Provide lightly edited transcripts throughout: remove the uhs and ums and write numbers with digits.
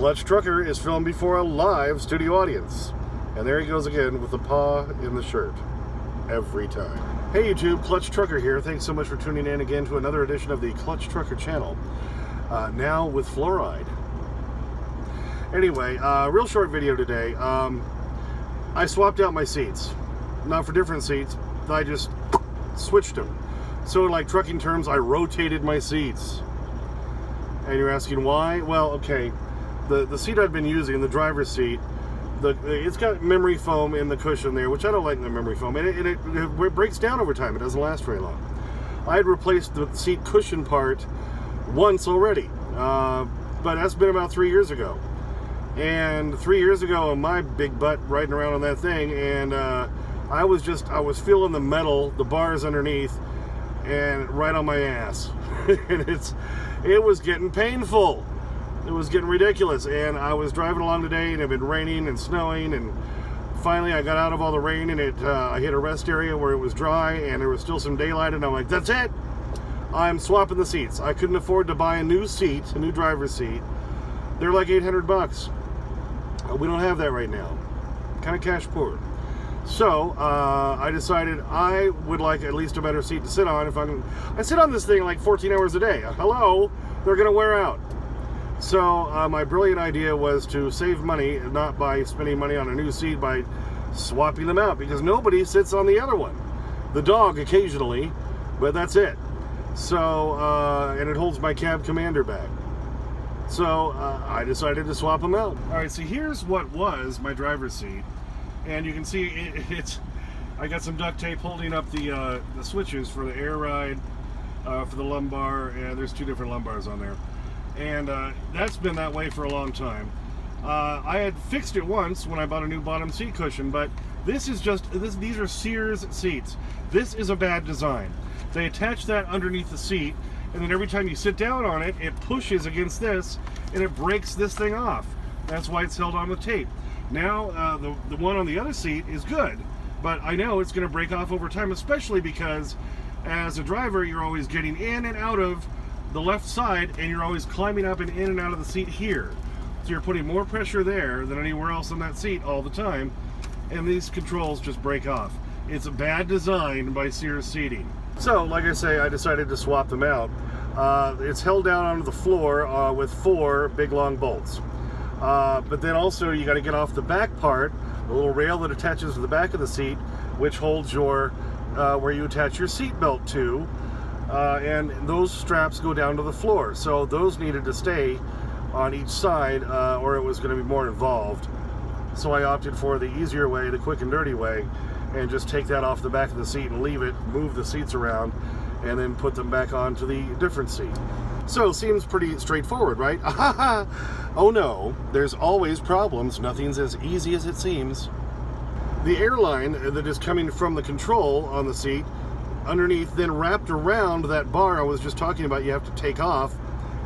Clutch Trucker is filmed before a live studio audience. And there he goes again with the paw in the shirt. Every time. Hey YouTube, Clutch Trucker here. Thanks so much for tuning in again to another edition of the Clutch Trucker channel. Now with fluoride. Anyway, real short video today. I swapped out my seats. Not for different seats, I just switched them. So in like trucking terms, I rotated my seats. And you're asking why? Well, okay. The seat I've been using, the driver's seat, it's got memory foam in the cushion there, which I don't like the memory foam. And it breaks down over time. It doesn't last very long. I had replaced the seat cushion part once already. But that's been about 3 years ago. And 3 years ago, my big butt riding around on that thing, and I was feeling the metal, the bars underneath, and right on my ass. And it was getting painful. It was getting ridiculous. And I was driving along today, and it had been raining and snowing, and finally I got out of all the rain, and I hit a rest area where it was dry, and there was still some daylight, and I'm like, that's it! I'm swapping the seats. I couldn't afford to buy a new seat, a new driver's seat. They're like $800. We don't have that right now. Kind of cash poor. So I decided I would like at least a better seat to sit on. I sit on this thing like 14 hours a day. Hello, they're gonna wear out. So my brilliant idea was to save money, not by spending money on a new seat, by swapping them out, because nobody sits on the other one. The dog occasionally, but that's it. So and it holds my cab commander bag. So I decided to swap them out. All right, so here's what was my driver's seat, and you can see I got some duct tape holding up the switches for the air ride, for the lumbar, and there's two different lumbars on there, and that's been that way for a long time. I had fixed it once when I bought a new bottom seat cushion, but this is these are Sears seats. This is a bad design. They attach that underneath the seat, and then every time you sit down on it, it pushes against this, and it breaks this thing off. That's why it's held on with tape. Now, the one on the other seat is good, but I know it's going to break off over time, especially because as a driver, you're always getting in and out of the left side, and you're always climbing up and in and out of the seat here. So you're putting more pressure there than anywhere else on that seat all the time, and these controls just break off. It's a bad design by Sears Seating. So, like I say, I decided to swap them out. It's held down onto the floor with 4 big long bolts. But then also you got to get off the back part, the little rail that attaches to the back of the seat, which holds your where you attach your seat belt to, and those straps go down to the floor. So those needed to stay on each side, or it was going to be more involved. So I opted for the easier way, the quick and dirty way, and just take that off the back of the seat and leave it, move the seats around, and then put them back onto the different seat. So, seems pretty straightforward, right? Oh no, there's always problems. Nothing's as easy as it seems. The airline that is coming from the control on the seat, underneath, then wrapped around that bar I was just talking about, you have to take off,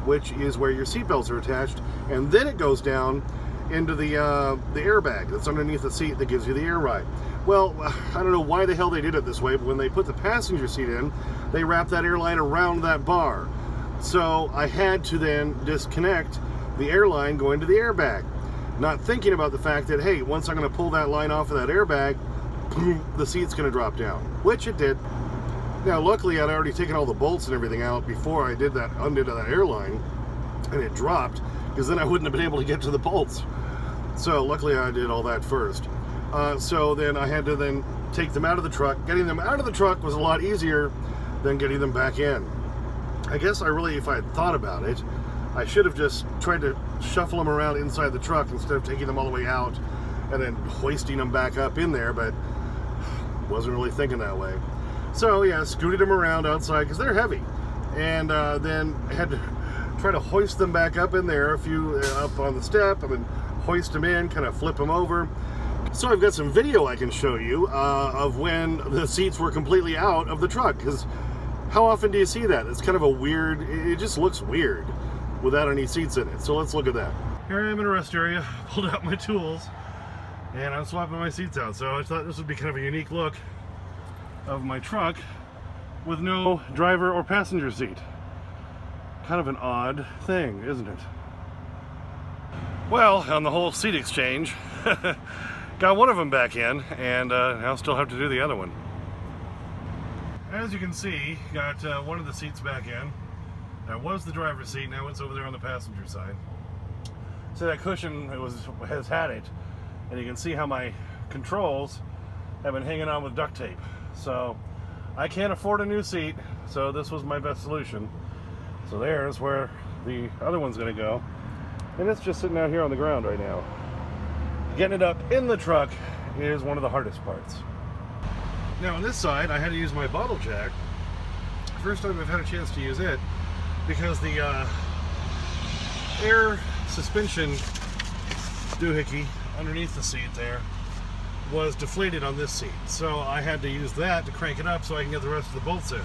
which is where your seat belts are attached, and then it goes down into the airbag that's underneath the seat that gives you the air ride. Well, I don't know why the hell they did it this way, but when they put the passenger seat in, they wrapped that airline around that bar. So I had to then disconnect the airline going to the airbag, not thinking about the fact that, hey, once I'm going to pull that line off of that airbag, the seat's going to drop down, which it did. Now, luckily, I'd already taken all the bolts and everything out before I undid that airline, and it dropped, because then I wouldn't have been able to get to the bolts. So luckily I did all that first. So then I had to then take them out of the truck. Getting them out of the truck was a lot easier than getting them back in. I guess if I had thought about it, I should have just tried to shuffle them around inside the truck instead of taking them all the way out and then hoisting them back up in there, but wasn't really thinking that way. So yeah, scooted them around outside because they're heavy, and then had to try to hoist them back up in there, a few up on the step, and then hoist them in, kind of flip them over. So I've got some video I can show you of when the seats were completely out of the truck, because how often do you see that? It's kind of a weird, it just looks weird without any seats in it. So let's look at that. Here I am in a rest area, pulled out my tools, and I'm swapping my seats out. So I thought this would be kind of a unique look of my truck with no driver or passenger seat. Kind of an odd thing, isn't it? Well, on the whole seat exchange, got one of them back in, and now still have to do the other one. As you can see, got one of the seats back in. That was the driver's seat, now it's over there on the passenger side. So that cushion has had it, and you can see how my controls have been hanging on with duct tape. So I can't afford a new seat, so this was my best solution. So there's where the other one's gonna go. And it's just sitting out here on the ground right now. Getting it up in the truck is one of the hardest parts. Now on this side, I had to use my bottle jack. First time I've had a chance to use it, because the air suspension doohickey underneath the seat there was deflated on this seat. So I had to use that to crank it up so I can get the rest of the bolts in.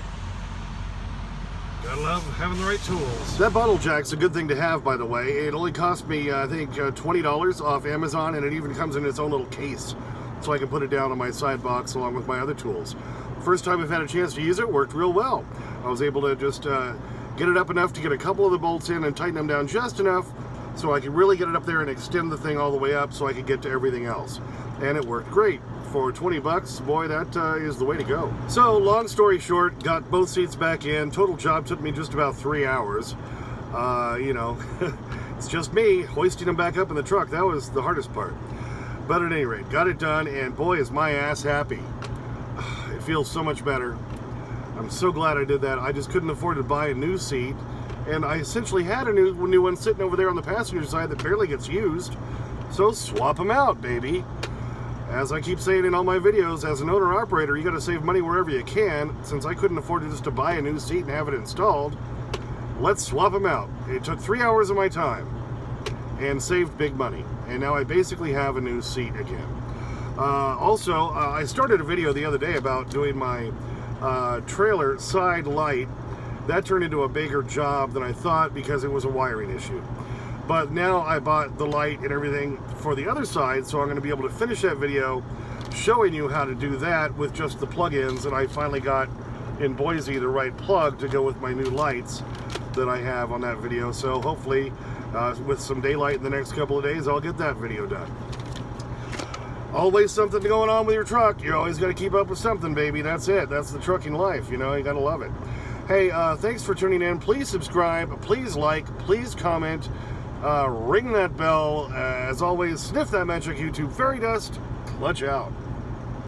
Gotta love having the right tools. That bottle jack's a good thing to have, by the way. It only cost me, I think, $20 off Amazon, and it even comes in its own little case, so I can put it down on my side box along with my other tools. First time I've had a chance to use it, worked real well. I was able to just get it up enough to get a couple of the bolts in and tighten them down just enough so I could really get it up there and extend the thing all the way up so I could get to everything else. And it worked great. For 20 bucks, boy, that is the way to go. So, long story short, got both seats back in. Total job took me just about 3 hours. You know, it's just me hoisting them back up in the truck. That was the hardest part. But at any rate, got it done, and boy, is my ass happy. It feels so much better. I'm so glad I did that. I just couldn't afford to buy a new seat, and I essentially had a new one sitting over there on the passenger side that barely gets used. So swap them out, baby. As I keep saying in all my videos, as an owner-operator, you got to save money wherever you can. Since I couldn't afford just to buy a new seat and have it installed, let's swap them out. It took 3 hours of my time and saved big money. And now I basically have a new seat again. Also, I started a video the other day about doing my trailer side light. That turned into a bigger job than I thought because it was a wiring issue. But now I bought the light and everything for the other side, so I'm going to be able to finish that video showing you how to do that with just the plug-ins. And I finally got in Boise the right plug to go with my new lights that I have on that video. So hopefully with some daylight in the next couple of days, I'll get that video done. Always something going on with your truck. You always got to keep up with something, baby. That's it. That's the trucking life. You know, you got to love it. Hey, thanks for tuning in. Please subscribe. Please like. Please comment. Ring that bell. As always, sniff that magic YouTube fairy dust. Clutch out.